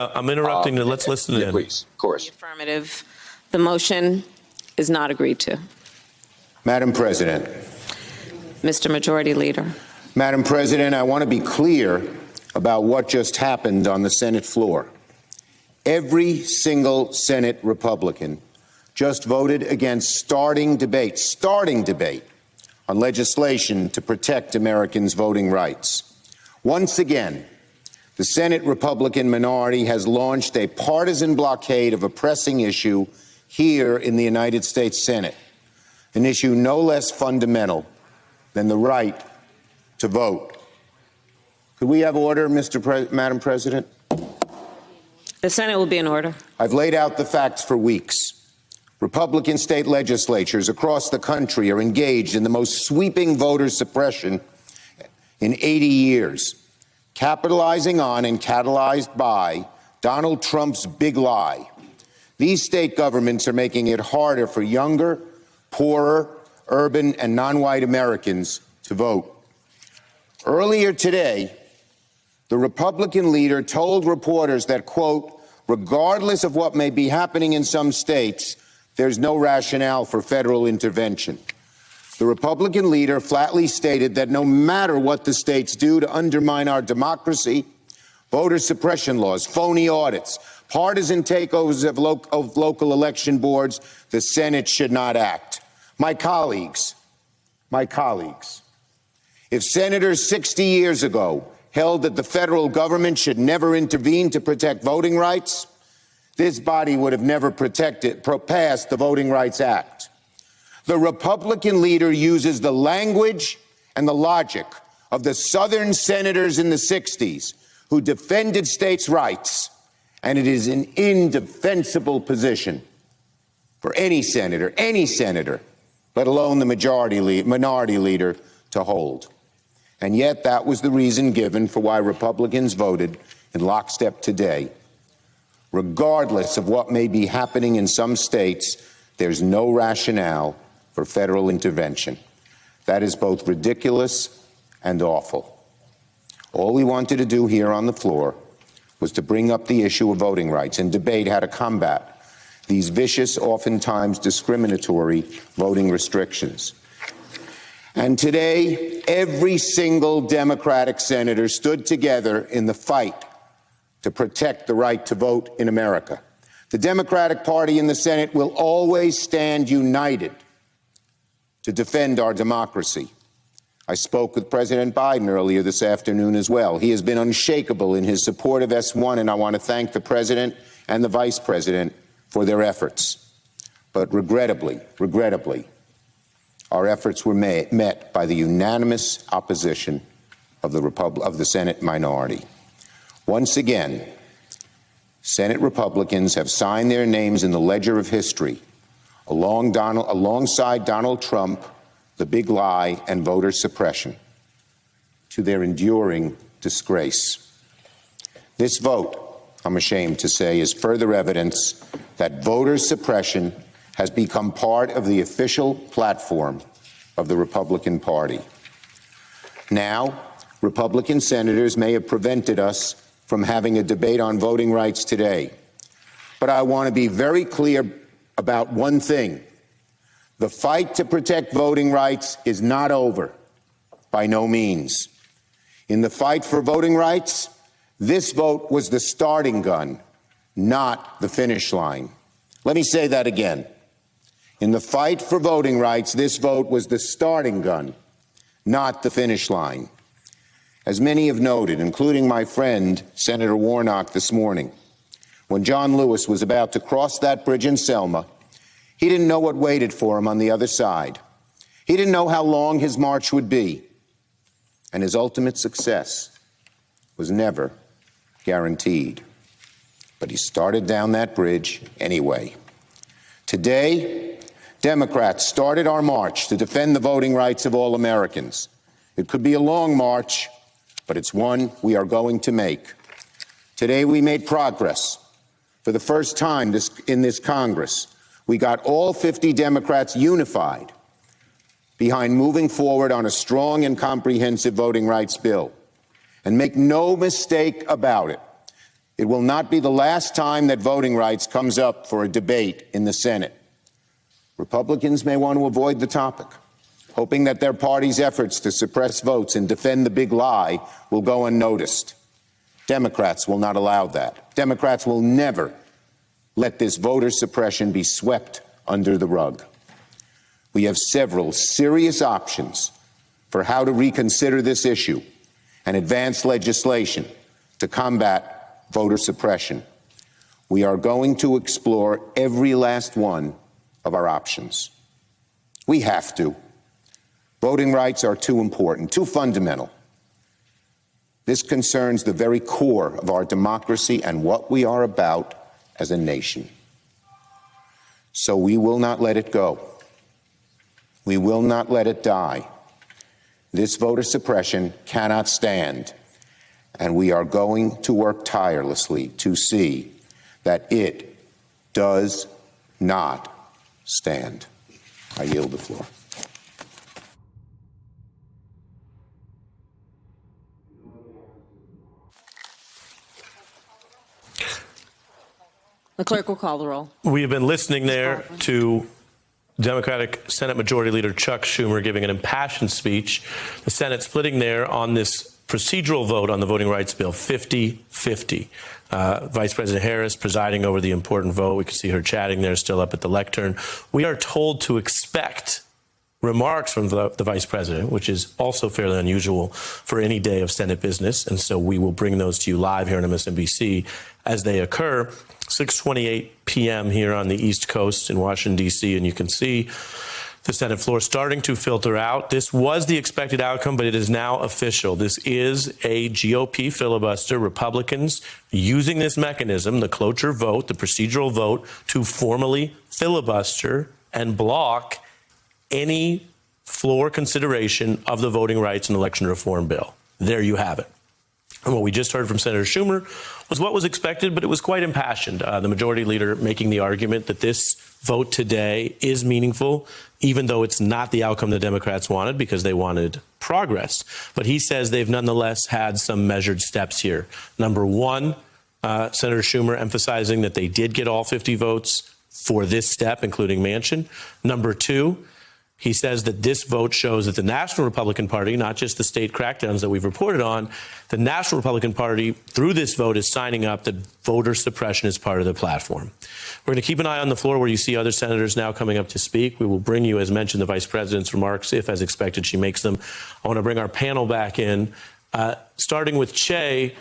I'm interrupting. Let's listen in. Please, of course. Affirmative. The motion is not agreed to. Madam President. Mr. Majority Leader. Madam President, I want to be clear about what just happened on the Senate floor. Every single Senate Republican just voted against starting debate on legislation to protect Americans' voting rights. Once again, the Senate Republican minority has launched a partisan blockade of a pressing issue here in the United States Senate, an issue no less fundamental than the right to vote. Could we have order, Madam President? The Senate will be in order. I've laid out the facts for weeks. Republican state legislatures across the country are engaged in the most sweeping voter suppression in 80 years, capitalizing on and catalyzed by Donald Trump's big lie. These state governments are making it harder for younger, poorer, urban, and non-white Americans to vote. Earlier today, the Republican leader told reporters that, quote, regardless of what may be happening in some states, there's no rationale for federal intervention. The Republican leader flatly stated that no matter what the states do to undermine our democracy, voter suppression laws, phony audits, partisan takeovers of local election boards, the Senate should not act. My colleagues, if senators 60 years ago held that the federal government should never intervene to protect voting rights, this body would have never passed the Voting Rights Act. The Republican leader uses the language and the logic of the Southern senators in the 60s who defended states' rights, and it is an indefensible position for any senator, let alone the minority leader, to hold. And yet that was the reason given for why Republicans voted in lockstep today. Regardless of what may be happening in some states, there's no rationale for federal intervention. That is both ridiculous and awful. All we wanted to do here on the floor was to bring up the issue of voting rights and debate how to combat these vicious, oftentimes discriminatory voting restrictions. And today, every single Democratic senator stood together in the fight to protect the right to vote in America. The Democratic Party in the Senate will always stand united to defend our democracy. I spoke with President Biden earlier this afternoon as well. He has been unshakable in his support of S1, and I want to thank the President and the Vice President for their efforts. But regrettably, our efforts were met by the unanimous opposition of the Senate minority. Once again, Senate Republicans have signed their names in the ledger of history alongside Donald Trump, the big lie, and voter suppression, to their enduring disgrace. This vote, I'm ashamed to say, is further evidence that voter suppression has become part of the official platform of the Republican Party. Now, Republican senators may have prevented us from having a debate on voting rights today, but I want to be very clear about one thing. The fight to protect voting rights is not over, by no means. In the fight for voting rights, this vote was the starting gun, not the finish line. Let me say that again. In the fight for voting rights, this vote was the starting gun, not the finish line. As many have noted, including my friend, Senator Warnock, this morning, when John Lewis was about to cross that bridge in Selma, he didn't know what waited for him on the other side. He didn't know how long his march would be, and his ultimate success was never guaranteed. But he started down that bridge anyway. Today, Democrats started our march to defend the voting rights of all Americans. It could be a long march, but it's one we are going to make. Today, we made progress. For the first time in this Congress, we got all 50 Democrats unified behind moving forward on a strong and comprehensive voting rights bill. And make no mistake about it, It will not be the last time that voting rights comes up for a debate in the Senate. Republicans may want to avoid the topic, hoping that their party's efforts to suppress votes and defend the big lie will go unnoticed. Democrats will not allow that. Democrats will never let this voter suppression be swept under the rug. We have several serious options for how to reconsider this issue and advance legislation to combat voter suppression. We are going to explore every last one of our options. We have to. Voting rights are too important, too fundamental. This concerns the very core of our democracy and what we are about as a nation. So we will not let it go. We will not let it die. This voter suppression cannot stand, and we are going to work tirelessly to see that it does not stand. I yield the floor. The clerk will call the roll. We have been listening there to Democratic Senate Majority Leader Chuck Schumer giving an impassioned speech. The Senate splitting there on this procedural vote on the voting rights bill, 50-50. Vice President Harris presiding over the important vote. We can see her chatting there, still up at the lectern. We are told to expect remarks from the vice president, which is also fairly unusual for any day of Senate business. And so we will bring those to you live here on MSNBC as they occur. 6:28 p.m. here on the East Coast in Washington, D.C. And you can see the Senate floor starting to filter out. This was the expected outcome, but it is now official. This is a GOP filibuster. Republicans using this mechanism, the cloture vote, the procedural vote, to formally filibuster and block any floor consideration of the voting rights and election reform bill. There you have it. And what we just heard from Senator Schumer was what was expected, but it was quite impassioned. The majority leader making the argument that this vote today is meaningful, even though it's not the outcome the Democrats wanted because they wanted progress. But he says they've nonetheless had some measured steps here. Number one, Senator Schumer emphasizing that they did get all 50 votes for this step, including Manchin. Number two, he says that this vote shows that the National Republican Party, not just the state crackdowns that we've reported on, the National Republican Party, through this vote, is signing up that voter suppression is part of the platform. We're going to keep an eye on the floor where you see other senators now coming up to speak. We will bring you, as mentioned, the vice president's remarks, if, as expected, she makes them. I want to bring our panel back in, starting with Che.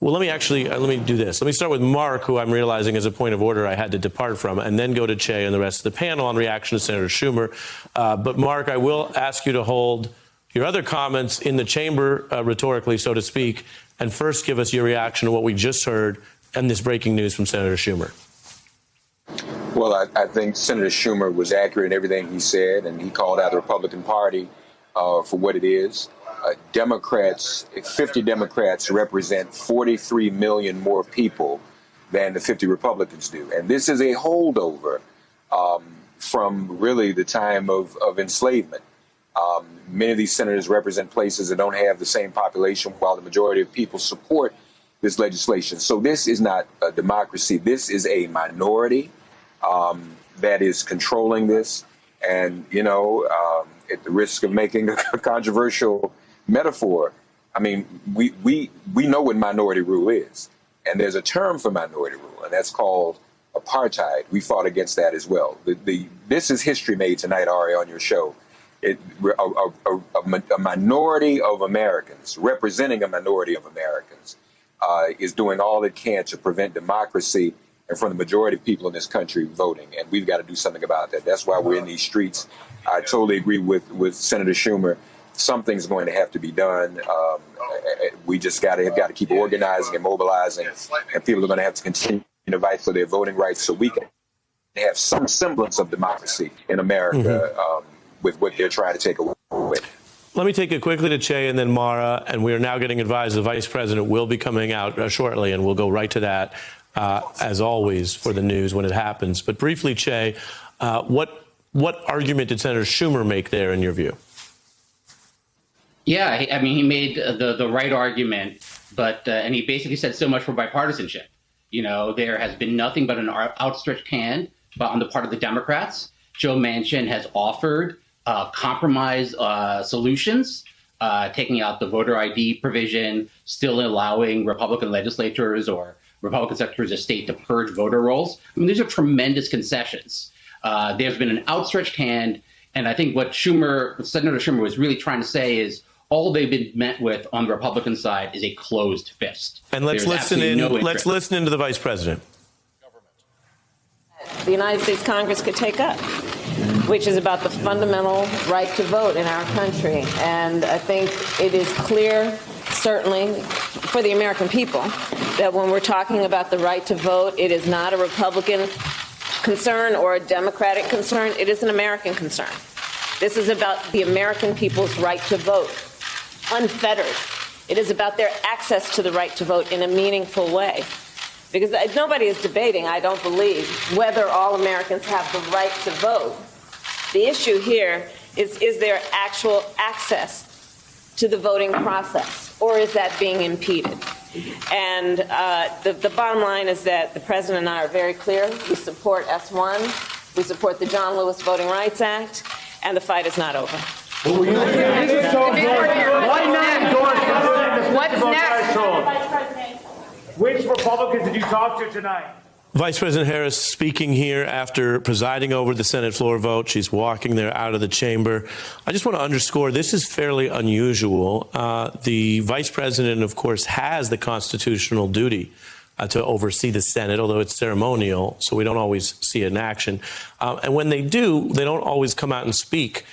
Well, let me do this. Let me start with Mark, who I'm realizing as a point of order I had to depart from, and then go to Che and the rest of the panel on reaction to Senator Schumer. But Mark, I will ask you to hold your other comments in the chamber, rhetorically, so to speak, and first give us your reaction to what we just heard and this breaking news from Senator Schumer. Well, I think Senator Schumer was accurate in everything he said, and he called out the Republican Party for what it is. Democrats, 50 Democrats represent 43 million more people than the 50 Republicans do. And this is a holdover from really the time of enslavement. Many of these senators represent places that don't have the same population, while the majority of people support this legislation. So this is not a democracy. This is a minority that is controlling this. And, you know, at the risk of making a controversial metaphor, I mean, we know what minority rule is, and there's a term for minority rule, and that's called apartheid. We fought against that as well. This is history made tonight, Ari, on your show. A minority of Americans, representing a minority of Americans, is doing all it can to prevent democracy and from the majority of people in this country voting, and we've got to do something about that. That's why we're in these streets. I totally agree with Senator Schumer. Something's going to have to be done. We just got to keep organizing and mobilizing, and people are going to have to continue to fight for their voting rights so we can have some semblance of democracy in America with what they're trying to take away. Let me take it quickly to Che and then Mara, and we are now getting advised the vice president will be coming out shortly, and we'll go right to that, as always, for the news when it happens. But briefly, Che, what argument did Senator Schumer make there, in your view? Yeah, I mean, he made the right argument But and he basically said so much for bipartisanship. You know, there has been nothing but an outstretched hand on the part of the Democrats. Joe Manchin has offered compromise solutions, taking out the voter ID provision, still allowing Republican legislators or Republican secretaries of state to purge voter rolls. I mean, these are tremendous concessions. There's been an outstretched hand, and I think what Senator Schumer was really trying to say is all they've been met with on the Republican side is a closed fist. And let's listen into the Vice President. The United States Congress could take up, which is about the fundamental right to vote in our country. And I think it is clear, certainly for the American people, that when we're talking about the right to vote, it is not a Republican concern or a Democratic concern. It is an American concern. This is about the American people's right to vote, unfettered. It is about their access to the right to vote in a meaningful way. Because nobody is debating, I don't believe, whether all Americans have the right to vote. The issue here is there actual access to the voting process, or is that being impeded? And the bottom line is that the President and I are very clear. We support S1. We support the John Lewis Voting Rights Act, and the fight is not over. Why not endorse What's next? Which Republicans did you talk to tonight? Vice President Harris speaking here after presiding over the Senate floor vote. She's walking there out of the chamber. I just want to underscore this is fairly unusual. The vice president, of course, has the constitutional duty to oversee the Senate, although it's ceremonial, so we don't always see it in action. And when they do, they don't always come out and speak